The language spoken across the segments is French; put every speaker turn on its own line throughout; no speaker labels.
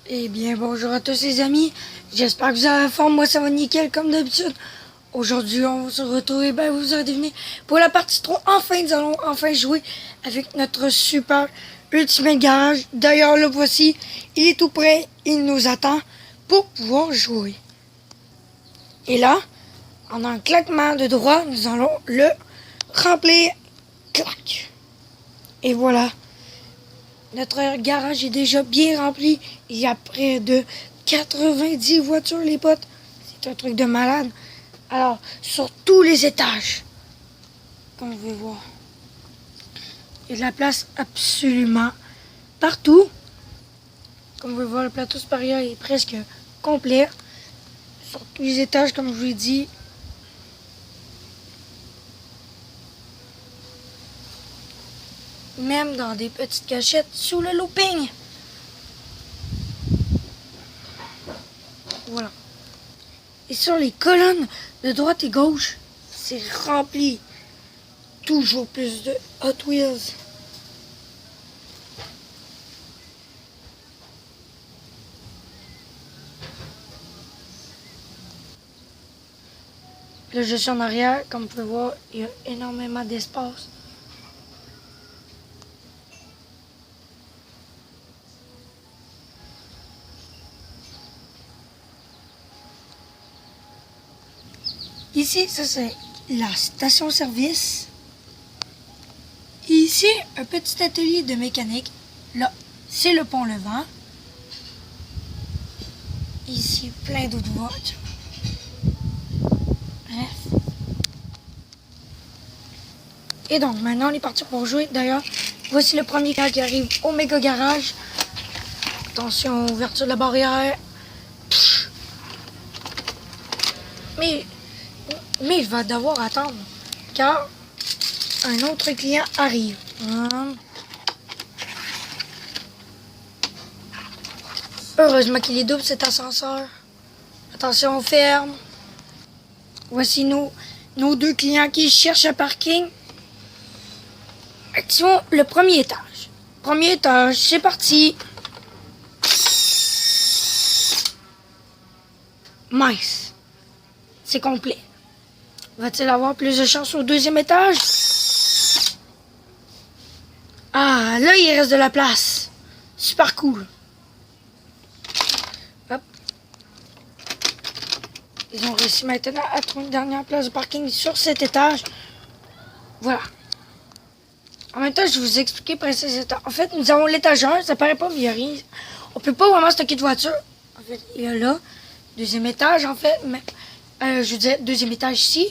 Eh bien, bonjour à tous les amis. J'espère que vous avez la forme. Moi, ça va nickel comme d'habitude. Aujourd'hui, on va se retrouver, vous aurez deviné, pour la partie 3. Enfin, nous allons enfin jouer avec notre super Ultimate Garage. D'ailleurs, le voici. Il est tout prêt. Il nous attend pour pouvoir jouer. Et là, en un claquement de doigts, nous allons le remplir. Clac. Et voilà. Notre garage est déjà bien rempli. Il y a près de 90 voitures, les potes. C'est un truc de malade. Alors, sur tous les étages, comme vous pouvez voir, il y a de la place absolument partout. Comme vous pouvez voir, le plateau supérieur est presque complet. Sur tous les étages, comme je vous l'ai dit. Même dans des petites cachettes sous le looping. Voilà. Et sur les colonnes de droite et gauche, c'est rempli. Toujours plus de Hot Wheels. Là, je suis en arrière. Comme vous pouvez voir, il y a énormément d'espace. Ici, ça c'est la station-service. Ici, un petit atelier de mécanique. Là, c'est le pont-levant. Ici, plein d'autres voitures. Bref. Et donc, maintenant, on est parti pour jouer. D'ailleurs, voici le premier cas qui arrive au méga garage. Attention, ouverture de la barrière. Mais il va devoir attendre, car un autre client arrive. Heureusement qu'il est double cet ascenseur. Attention, on ferme. Voici nos deux clients qui cherchent un parking. Activons le premier étage. Premier étage, c'est parti. Mince. C'est complet. Va-t-il avoir plus de chance au deuxième étage? Ah, là, il reste de la place. Super cool. Hop. Ils ont réussi maintenant à trouver une dernière place de parking sur cet étage. Voilà. En même temps, je vais vous expliquer précisément. En fait, nous avons l'étage 1, ça paraît pas, mais il n'y a rien. On peut pas vraiment stocker de voiture. En fait, il y a là, deuxième étage, en fait. Mais, je veux dire, deuxième étage ici.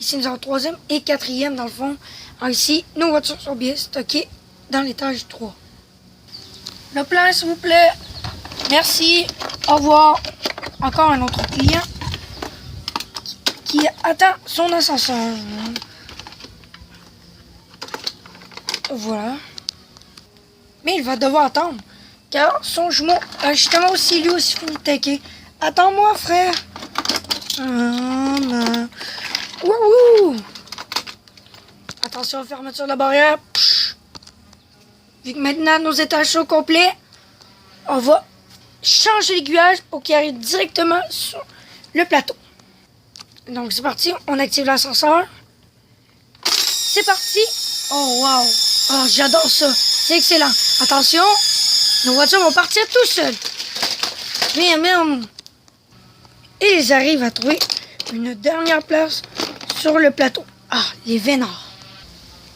Ici, nous avons troisième et quatrième, dans le fond. Alors ici, nos voitures sont bien stockées dans l'étage 3. Le plan, s'il vous plaît. Merci. Au revoir. Encore un autre client qui attend son ascenseur. Voilà. Mais il va devoir attendre, car son jumeau a justement aussi lui aussi fini de taquer. Attends-moi, frère. Wouhou! Attention, fermeture de la barrière. Vu que maintenant nos étages sont complets, on va changer l'aiguillage pour qu'il arrive directement sur le plateau. Donc c'est parti, on active l'ascenseur. C'est parti. Oh wow! Oh, j'adore ça. C'est excellent. Attention, nos voitures vont partir tout seules. Bam. Et ils arrivent à trouver une dernière place sur le plateau. Ah, les vénards.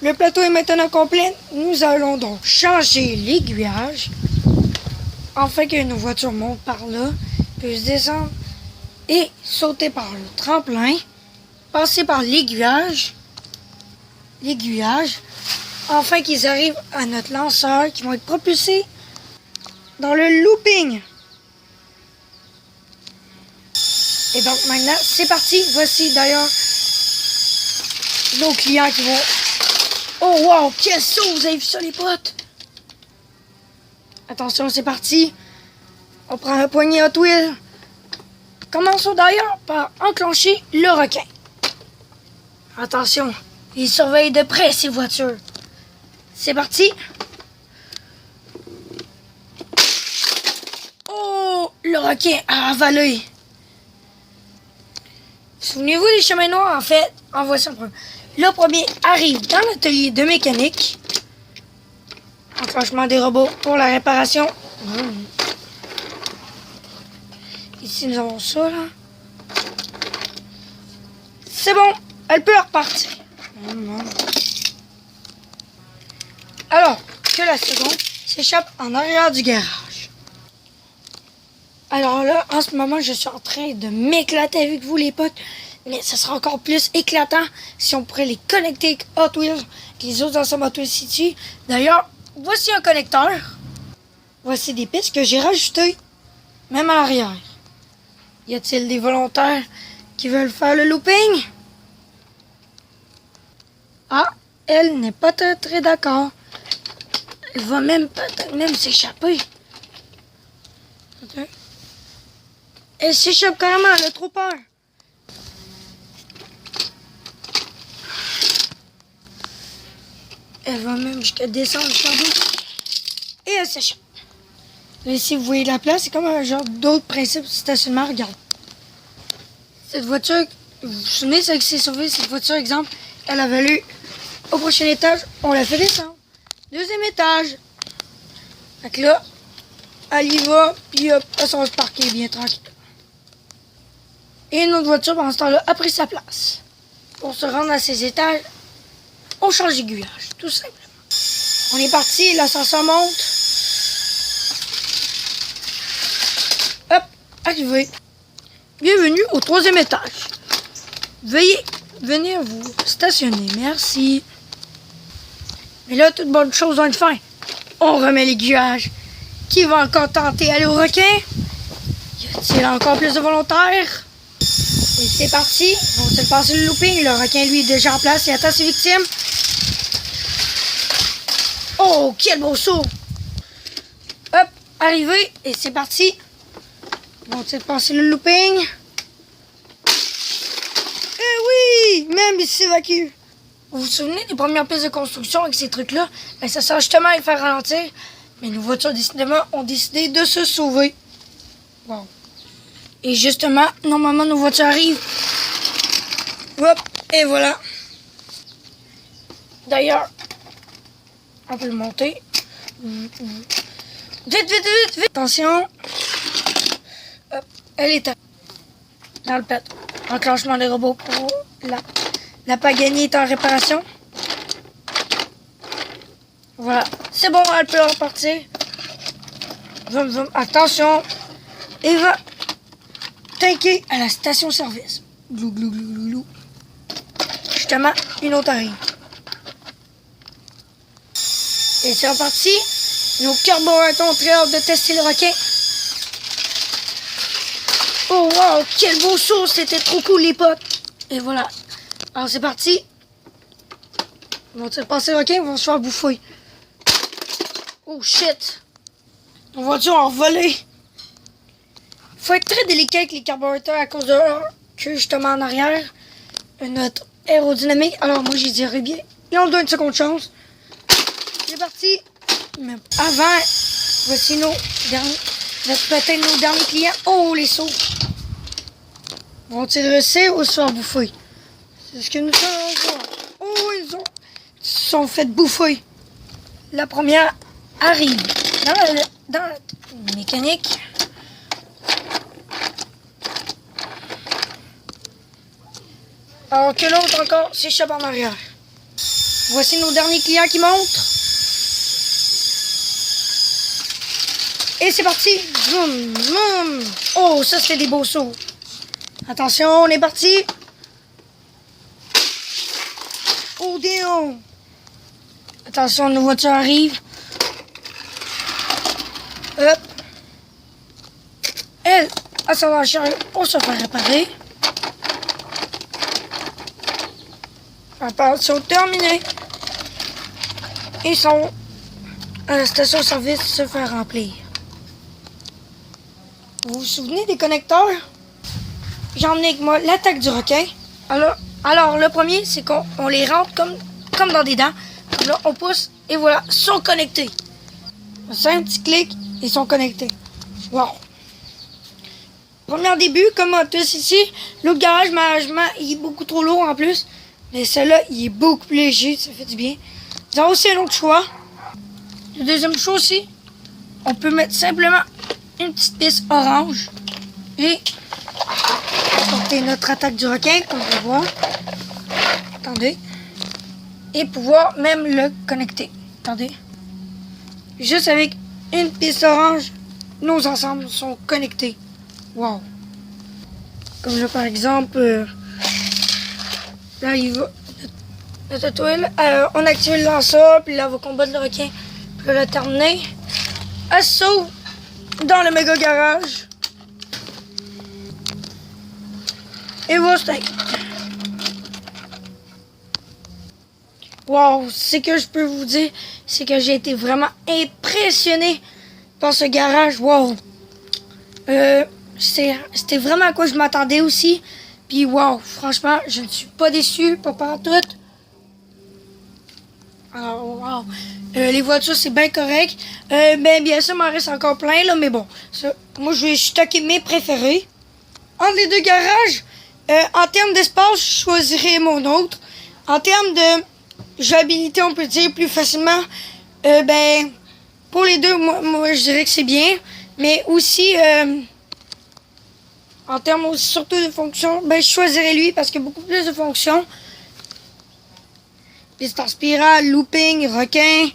Le plateau est maintenant complet. Nous allons donc changer l'aiguillage afin que nos voitures montent par là, puissent descendre et sauter par le tremplin, passer par l'aiguillage, afin qu'ils arrivent à notre lanceur qui vont être propulsés dans le looping. Et donc maintenant, c'est parti. Voici d'ailleurs nos clients qui vont... Oh wow, quel saut! Vous avez vu ça, les potes? Attention, c'est parti. On prend un poignet Hot Wheels. Commençons d'ailleurs par enclencher le requin. Attention, il surveille de près ces voitures. C'est parti. Oh! le requin a avalé. Souvenez-vous des chemins noirs, en fait, en voici un premier. Le premier arrive dans l'atelier de mécanique. Enclenchement des robots pour la réparation. Ici, nous avons ça, là. C'est bon, elle peut repartir. Alors que la seconde s'échappe en arrière du garage. Alors là, en ce moment, je suis en train de m'éclater avec vous, les potes. Mais ça sera encore plus éclatant si on pourrait les connecter avec Hot Wheels, les autres ensembles Hot Wheels City. D'ailleurs, voici un connecteur. Voici des pistes que j'ai rajoutées, même à l'arrière. Y a-t-il des volontaires qui veulent faire le looping? Ah, elle n'est pas très d'accord. Elle va même peut-être même s'échapper. Okay. Elle s'échappe carrément, elle a trop peur. Elle va même jusqu'à descendre jusqu'en haut. Et elle s'échappe. Là, ici, vous voyez la place, c'est comme un genre d'autres principes de stationnement. Regarde. Cette voiture, vous vous souvenez, c'est que c'est sauvé, cette voiture, exemple, elle a valu au prochain étage, on l'a fait descendre. Deuxième étage. Fait que là, elle y va, puis hop, elle s'en va se parquer bien tranquille. Et une autre voiture, pendant ce temps-là, a pris sa place. Pour se rendre à ces étages, on change d'aiguillage, tout simplement. On est parti, l'ascenseur monte. Hop, arrivé. Bienvenue au 3e étage. Veuillez venir vous stationner, merci. Mais là, toute bonne chose dans le fin. On remet l'aiguillage. Qui va encore tenter aller au requin? Y a-t-il encore plus de volontaires? Et c'est parti. On s'est passé le looping. Le requin, lui, est déjà en place. Il attend ses victimes. Oh, quel beau saut! Hop, arrivé. Et c'est parti. On s'est passé le looping. Eh oui! Même il s'évacue. Vous vous souvenez des premières pièces de construction avec ces trucs-là? Ben, ça sert justement à les faire ralentir. Mais nos voitures, décidément, ont décidé de se sauver. Wow. Et justement, normalement, nos voitures arrivent. Hop, et voilà. D'ailleurs, on peut le monter. Vite, vite, vite, vite. Attention. Hop, elle est dans le pet. Enclenchement des robots pour la Pagani est en réparation. Voilà. C'est bon, elle peut repartir. Vroom, vroom. Attention. Et va tanker à la station-service. Glou, glou, glou, glou, glou. Justement, une autre arrive. Et c'est reparti. Nos carburateurs ont très hâte de tester le requin. Oh wow, quel beau saut. C'était trop cool, les potes. Et voilà. Alors, c'est parti. Ils vont-ils passer le requin? Ils vont se faire bouffer. Oh shit! Nos voitures ont volé. Faut être très délicat avec les carburateurs à cause de leur queue justement en arrière. Notre aérodynamique. Alors moi j'y dirais bien. Et on donne une seconde chance. C'est parti. Mais avant, voici peut-être nos derniers clients. Oh les sauts! Vont-ils rester ou se faire bouffer? C'est ce que nous allons voir. Oh ils se sont fait bouffer. La première arrive dans la mécanique. Alors que l'autre encore s'échappe en arrière. Voici nos derniers clients qui montent. Et c'est parti. Zoom, zoom. Oh, ça c'était des beaux sauts. Attention, on est parti. Oh, damn. Attention, nos voitures arrivent. Hop. Elle, à sa voiture, on se fait réparer. Réparation terminée. Ils sont à la station-service se faire remplir. Vous vous souvenez des connecteurs? J'en ai avec moi l'attaque du requin. Alors le premier, c'est qu'on les rentre comme dans des dents. Comme là, on pousse et voilà, sont connectés. C'est un petit clic, ils sont connectés. Wow! Premier début, comme Hot Wheels ici, l'autre garage, malheureusement, il est beaucoup trop lourd en plus. Mais celui-là, il est beaucoup plus léger, ça fait du bien. Nous avons aussi un autre choix. Le deuxième choix aussi, on peut mettre simplement une petite piste orange et porter notre attaque du requin, comme on peut voir. Attendez. Et pouvoir même le connecter. Attendez. Juste avec une piste orange, nos ensembles sont connectés. Wow. Comme là, par exemple, là, il va. Notre toile, on active le lanceur, puis là, on va combattre le requin. Puis là, le terminer. Elle se sauve dans le méga garage. Et voilà. Wow, c'est que je peux vous dire, c'est que j'ai été vraiment impressionné par ce garage. Wow. C'était vraiment à quoi je m'attendais aussi. Puis wow, franchement, je ne suis pas déçu, pas partout. Alors, wow. Les voitures, c'est bien correct. Bien sûr, il m'en reste encore plein, là, mais bon. Ça, moi, je vais stocker mes préférés. Entre les deux garages, en termes d'espace, je choisirais mon autre. En termes de jouabilité, on peut dire plus facilement, pour les deux, moi je dirais que c'est bien. Mais aussi, en termes surtout de fonctions, je choisirais lui parce qu'il y a beaucoup plus de fonctions. Piste en spirale, looping, requin,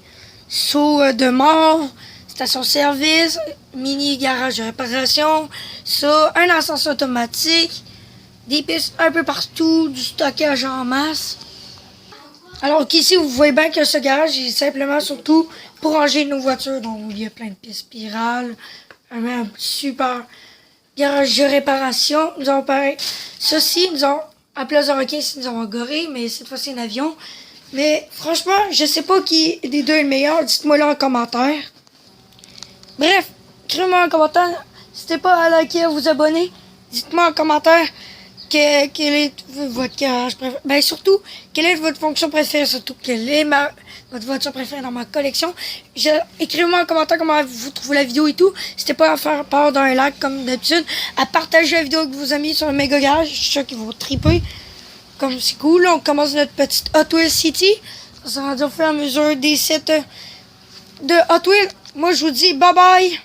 saut de mort, station-service, mini garage de réparation, ça, un ascenseur automatique, des pistes un peu partout, du stockage en masse. Alors qu'ici, vous voyez bien que ce garage est simplement surtout pour ranger nos voitures. Donc, il y a plein de pistes spirales, un super garage de réparation. Nous avons pareil. Ceci, nous avons, à Place de Requin, nous avons Gorée, mais cette fois-ci un avion. Mais franchement, je sais pas qui des deux est le meilleur. Dites-moi là en commentaire. Bref, écrivez-moi en commentaire. N'hésitez pas à liker, à vous abonner. Dites-moi en commentaire quel est votre garage préféré. Surtout, quelle est votre fonction préférée. Surtout, quelle est votre voiture préférée dans ma collection. Écrivez-moi en commentaire comment vous trouvez la vidéo et tout. N'hésitez pas à faire part d'un like comme d'habitude. À partager la vidéo avec vos amis sur le méga garage. Je suis sûr qu'ils vont triper. Comme c'est cool, on commence notre petite Hot Wheels City. Ça va rendu au fur et à mesure des sets de Hot Wheels. Moi, je vous dis bye bye.